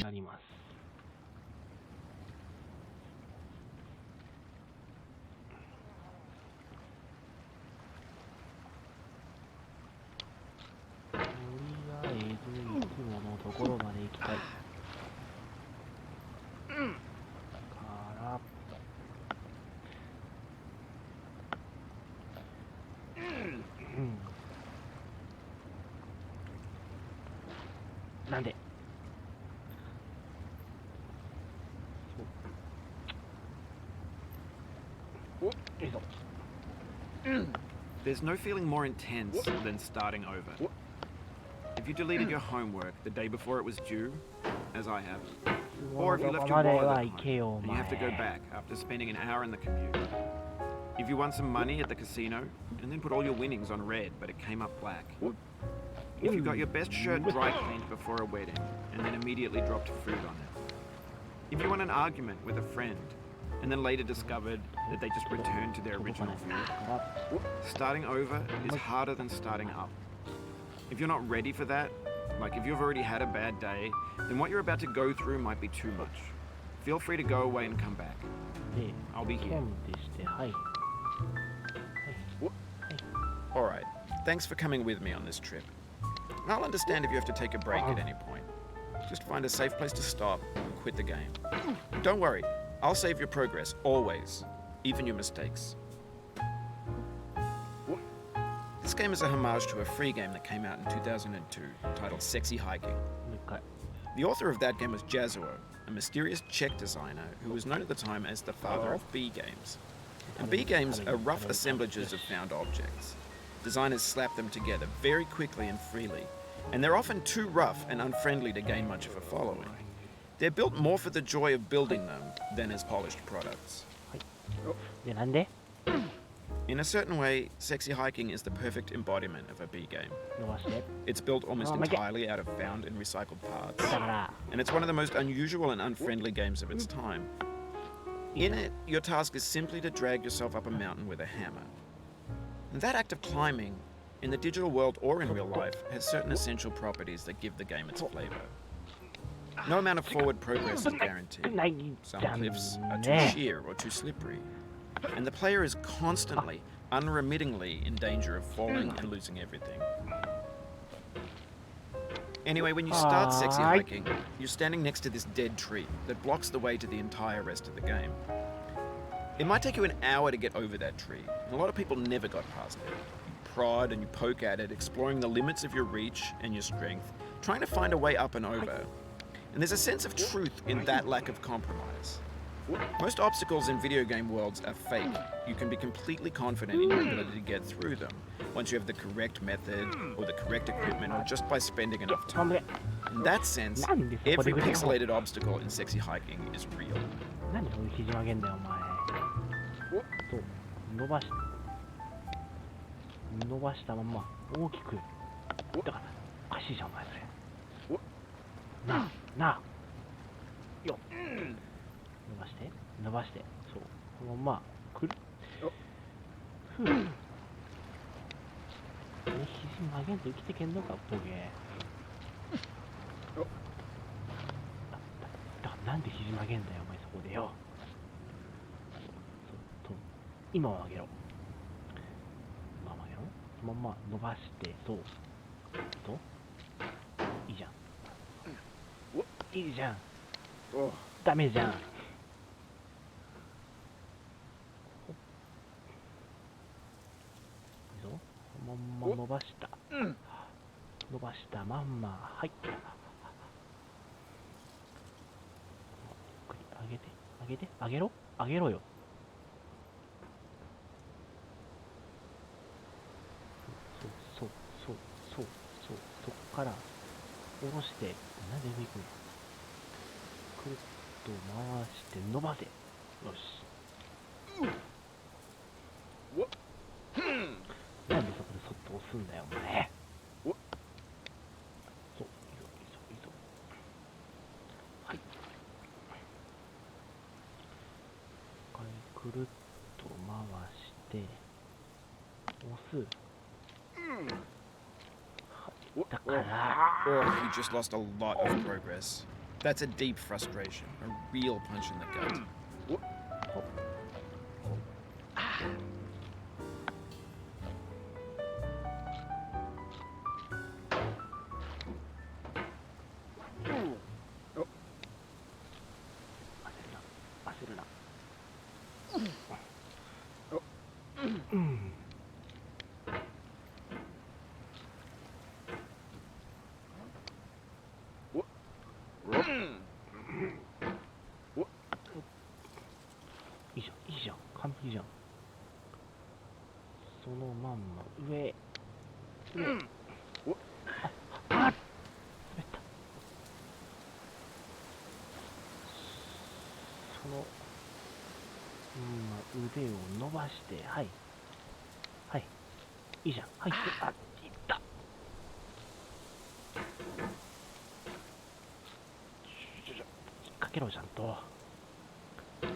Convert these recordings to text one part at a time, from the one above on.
なります。とりあえずいつものところまで行きたい。からなんでそうよいしょ。There's no feeling more intense than starting over. If you deleted your homework the day before it was due, as I have, or if you left your wallet at home and you have to go back after spending an hour in the commute. If you won some money at the casino and then put all your winnings on red but it came up black. If you got your best shirt dry cleaned before a wedding and then immediately dropped food on it. If you won an argument with a friend and then later discovered that they just returned to their original view. Starting over is harder than starting up. If you're not ready for that, like if you've already had a bad day, then what you're about to go through might be too much. Feel free to go away and come back. I'll be here. Alright, thanks for coming with me on this trip. I'll understand if you have to take a break at any point. Just find a safe place to stop and quit the game. Don't worry, I'll save your progress, always, even your mistakes. This game is a homage to a free game that came out in 2002, titled Sexy Hiking. The author of that game was Jazuo, a mysterious Czech designer who was known at the time as the father of B games. And B games are rough assemblages of found objects. Designers slap them together very quickly and freely, and they're often too rough and unfriendly to gain much of a following. They're built more for the joy of building them than as polished products. In a certain way, Sexy Hiking is the perfect embodiment of a B game. It's built almost entirely out of found and recycled parts, and it's one of the most unusual and unfriendly games of its time. In it, your task is simply to drag yourself up a mountain with a hammer. And that act of climbing, in the digital world or in real life, has certain essential properties that give the game its flavor. No amount of forward progress is guaranteed. Some cliffs are too sheer or too slippery, and the player is constantly, unremittingly in danger of falling and losing everything. Anyway, when you start Sexy Hiking, you're standing next to this dead tree that blocks the way to the entire rest of the game. It might take you an hour to get over that tree, and a lot of people never got past it. You prod and you poke at it, exploring the limits of your reach and your strength, trying to find a way up and over. And there's a sense of truth in that lack of compromise. Most obstacles in video game worlds are fake. You can be completely confident in your ability to get through them once you have the correct method or the correct equipment or just by spending enough time. In that sense, every pixelated obstacle in Sexy Hiking is real. なんでそれ肘曲げんだよお前。そう伸ばしたまま大きく。だからおかしいじゃんお前それ。なあよっ。伸ばして、そう、このままくる。ふう。肘曲げんと生きてけんのかボケ。だからなんで肘曲げんだよお前そこでよ。そう今は上げろ。今は上げろ。そのまま伸ばしてそう。といいじゃん。いいじゃん。ダメじゃん。まんま伸ばした、伸ばしたまんまはい上げろよそうそこから下ろしてなんで上行くのくるっと回して伸ばせよしなんでそこでそっと押すんだよお前そういいぞはいくるっと回して押すだから Oh, you just lost a lot of progress. That's a deep frustration, a real punch in the gut. 焦るな。いいじゃん、いいじゃん、完璧じゃん。そのまんま上。あ、滑った。その腕を伸ばして、はいはい、いいじゃん、はい、あ、いった。引っ掛けろ、ちゃんと。どう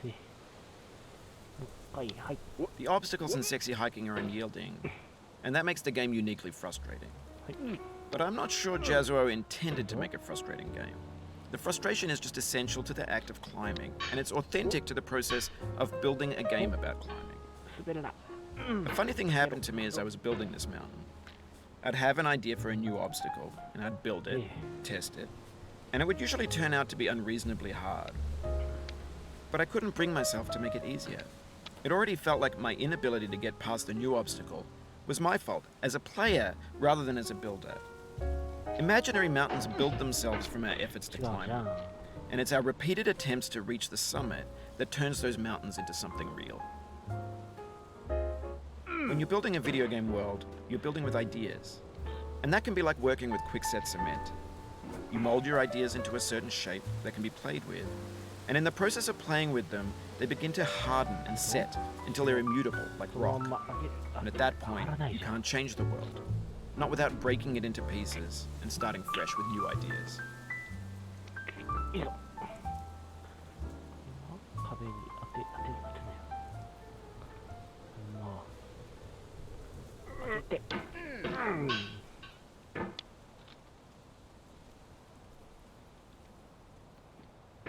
で、もう一回、はい。 The obstacles in sexy hiking are unyielding, and that makes the game uniquely frustrating. はい。 But I'm not sure Jazuo intended to make a frustrating game. The frustration is just essential to the act of climbing, and it's authentic to the process of building a game about climbing. 滑るな。 A funny thing happened to me as I was building this mountain. I'd have an idea for a new obstacle, and I'd build it, test it, and it would usually turn out to be unreasonably hard. But I couldn't bring myself to make it easier. It already felt like my inability to get past the new obstacle was my fault as a player rather than as a builder. Imaginary mountains build themselves from our efforts to 違う climb じゃ them, ん。 and it's our repeated attempts to reach the summit that turns those mountains into something real. When you're building a video game world, you're building with ideas. And that can be like working with quickset cement. You mold your ideas into a certain shape that can be played with, and in the process of playing with them, they begin to harden and set until they're immutable, like そのま rock. んま上げる。 And at that point, 変わらない you じゃん。 can't change the world. Not without breaking it into pieces and starting fresh with new ideas. いいぞ。壁に当てなよ。まあ当てて。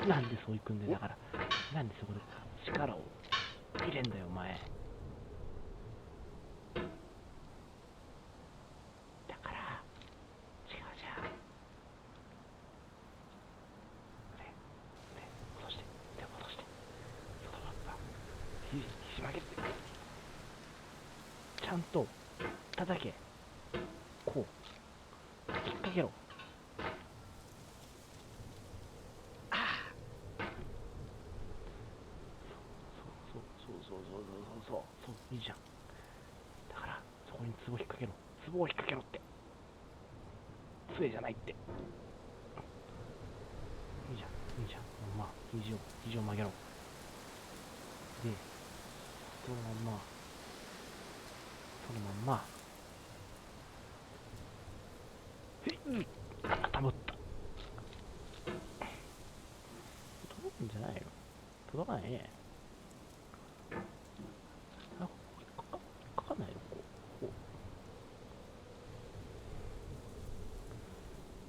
なんでそういくんだよ。だからなんでそこで力を入れんだよお前。だから違うじゃん。戻して、手を戻して、そのまんまひし曲げて、ちゃんと叩け。こう引っ掛けろ。そういいじゃん。だからそこに壺引っ掛けろ。壺を引っ掛けろって。杖じゃないって。いいじゃん。まあ肘を曲げろ。でそのまんまたぶった。届くんじゃないの？届かないね。かかんないの？こ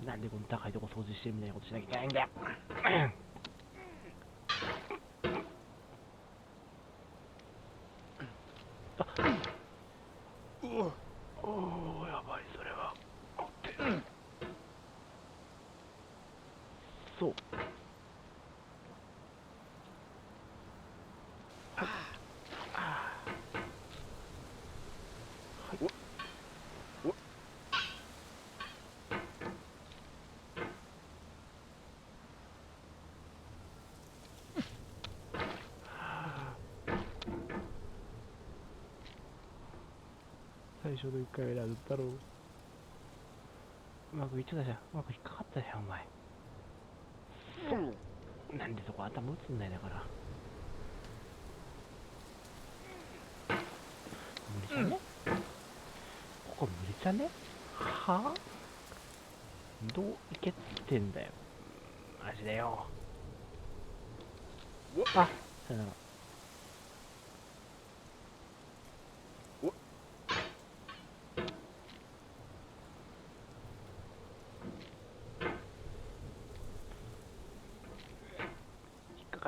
うなんでこの高いとこ掃除してるみたいなことしなきゃいけないんだよ。おー、やばい、それは。そう。最初の1回目なんだろう。うまくいっちゃったじゃん。うまく引っかかったじゃん、お前。なんでそこ頭打つんだよ、だから。無理じゃね？ここ無理じゃね？はぁ？どういけってんだよ。マジでよ。あ、さよなら。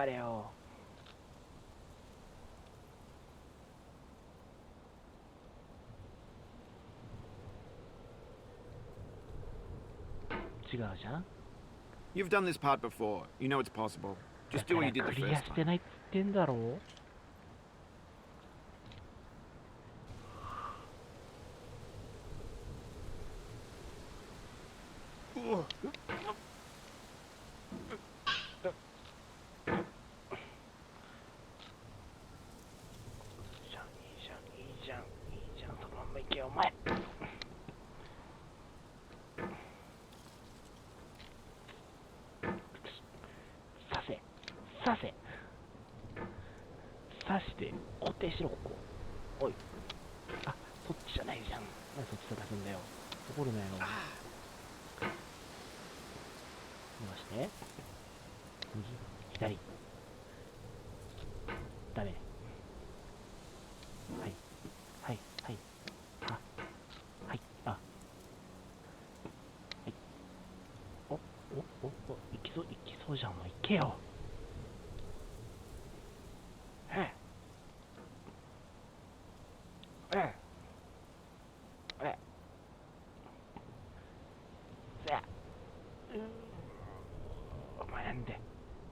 かれよ。違うじゃん。 You've done this part before. You know it's possible. Just do what you did ク the リア first して time. ないっつってんだろう。そのまんま行けよお前。刺して固定しろここ。おい、あ、そっちじゃないじゃん。なんでそっち叩くんだよ。怒るなよ。伸ばして右左ダメ。はいはいはい、あはいあはい、お行きそうじゃん。もう行けよ。お前なんで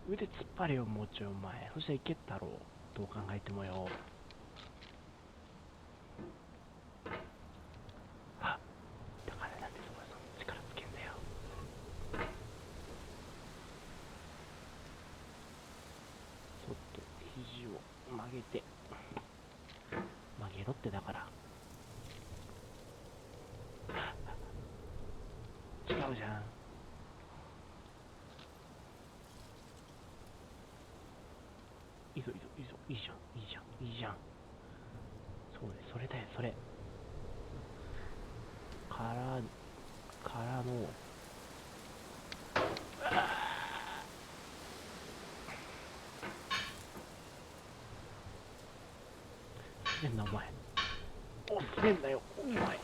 腕突っ張れよもうちょいお前。そしたらいけったろう。どう考えてもよ。あ、だからなんでその力つけんだよ。そっと肘を曲げて曲げろってだから。違うじゃん。いいぞいいじゃん。そうね、それだよそれ。からの滑んなお前。滑んなよお前。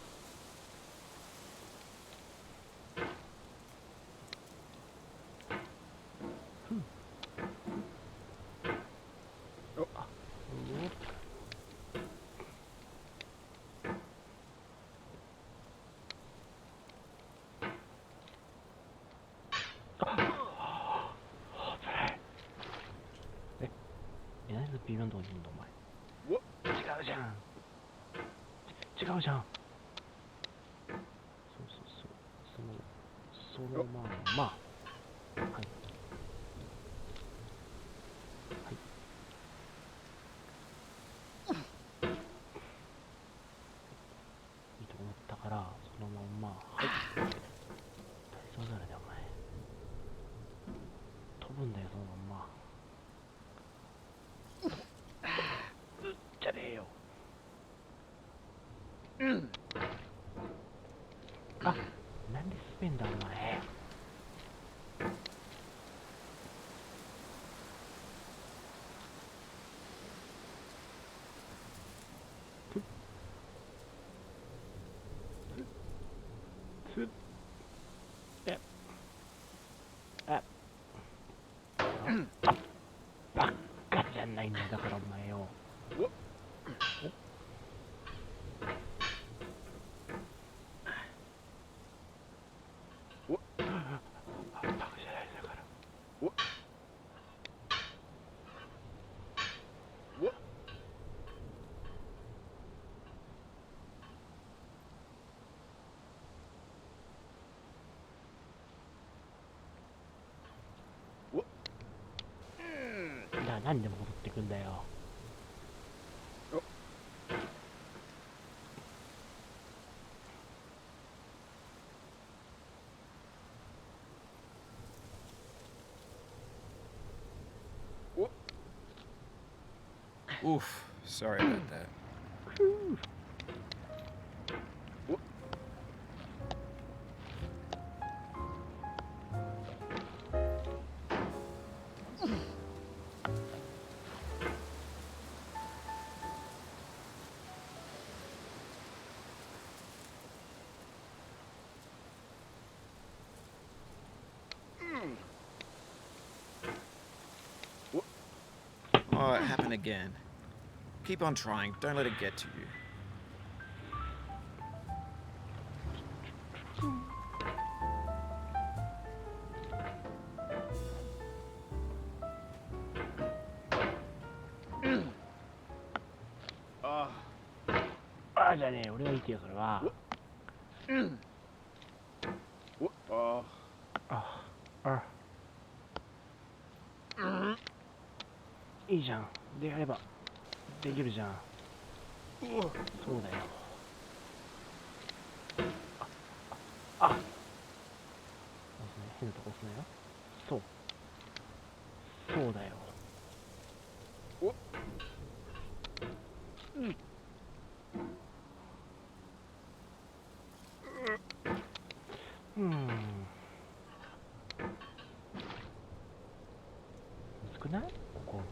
なんで微妙なとこにいるんだお前。違うじゃん。そのまんま。はいいいと思ったからそのまんま。はい、体操皿でお前飛ぶんだよそのまんま。じゃねえよ。あ、なんで滑んだお前。バカじゃないんだからお前よ。なんで戻ってくんだよ。Oof, sorry about that. Oh, it happened again. Keep on trying. Don't let it get to you. Ah, じゃあね、俺が言ってよ、それは。いいじゃん。でやればできるじゃん。そうだよ。変なとこ押すなよ。そうだよ。少ない？ここ。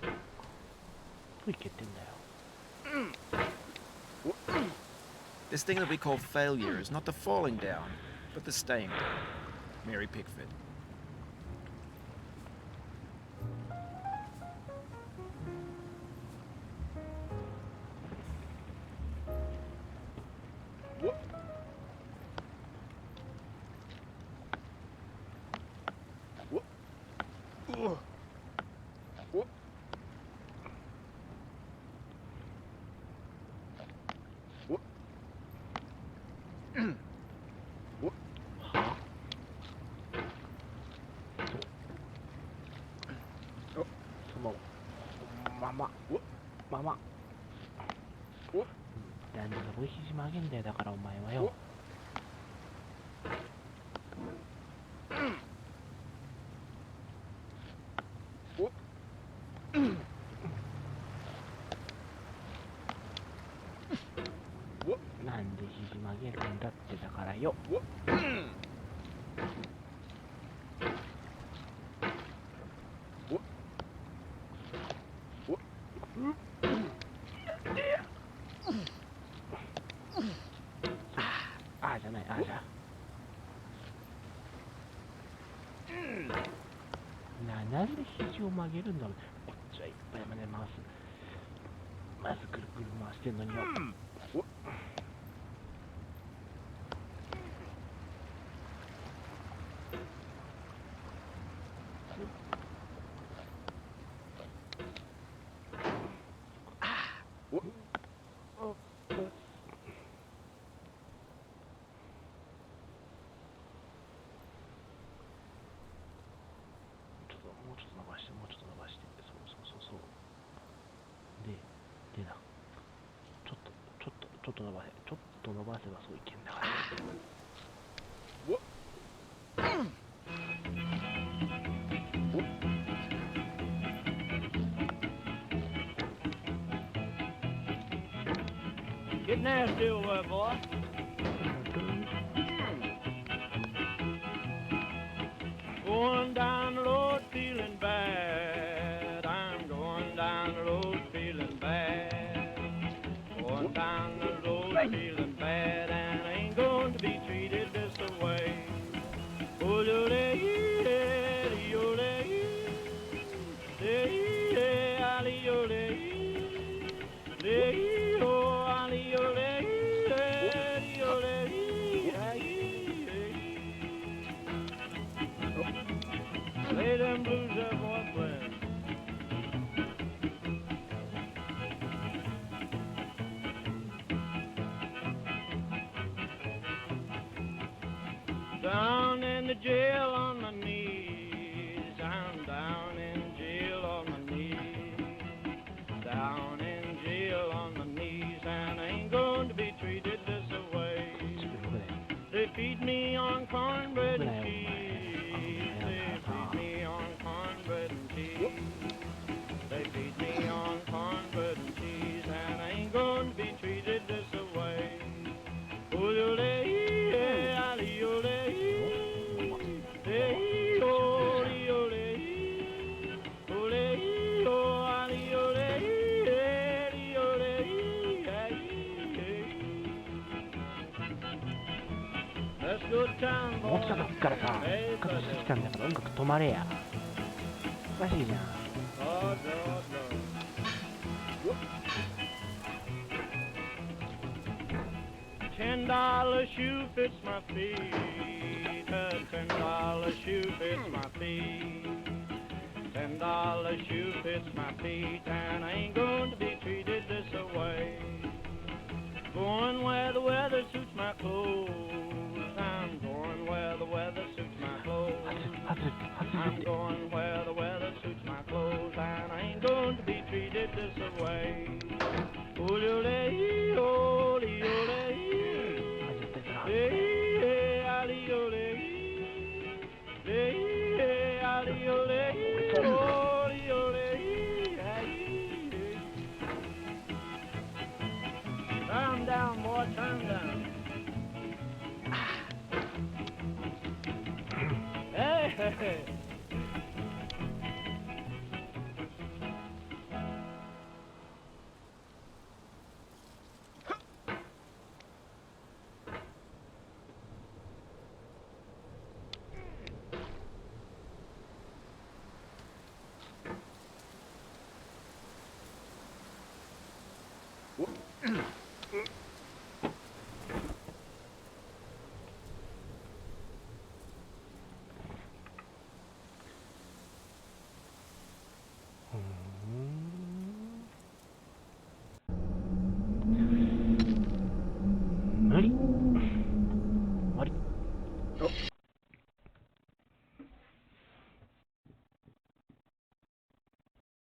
どういけてんだよ。This thing that we call failure is not the falling down, but the staying down. Mary Pickford.ママなんでそこで肘曲げんだよ。だからお前はよ。なんで肘曲げるんだってだからよ。じゃない、じゃなんで肘を曲げるんだろう。こっちはいっぱいまで回す。まずぐるぐる回してんのによ。もうちょっと伸ばして。そうでだ。ちょっと伸ばせ。ちょっと伸ばせばそういけんだから。Get nasty over there, boy. Going down the road feeling bad. I'm going down the road feeling bad. Going down the road feeling bad, and I ain't going to be treated this way. Oh, lay them blues there, boy, friend. Down in the jail on my knees. I'm down in jail on my knees. Down in jail on my knees, and I ain't going to be treated this way. They feed me on cornbread and cheese. They feed me on cornbread and cheese. They feed me on cornbread and cheese, and I ain't going to be treated this way. Let's go to town, もうちょっとからさ、復活してきたんだから音楽止まれや。おかしいじゃん。Lord, Lord, Lord. $10 shoe fits my feet. A $10 shoe fits my feet. $10 shoe fits my feet, and I ain't going to be treated this way. Going where the weather suits my clothes. I'm going where the weather suits my clothes. I'm going where the weather suits my clothes, and I ain't going to be treated this way. Ole, ole, ole, hey, ali, ole, hey, ali, ole, ole, ole, hey. Turn down, boy, turn down. Hey, hey, hey.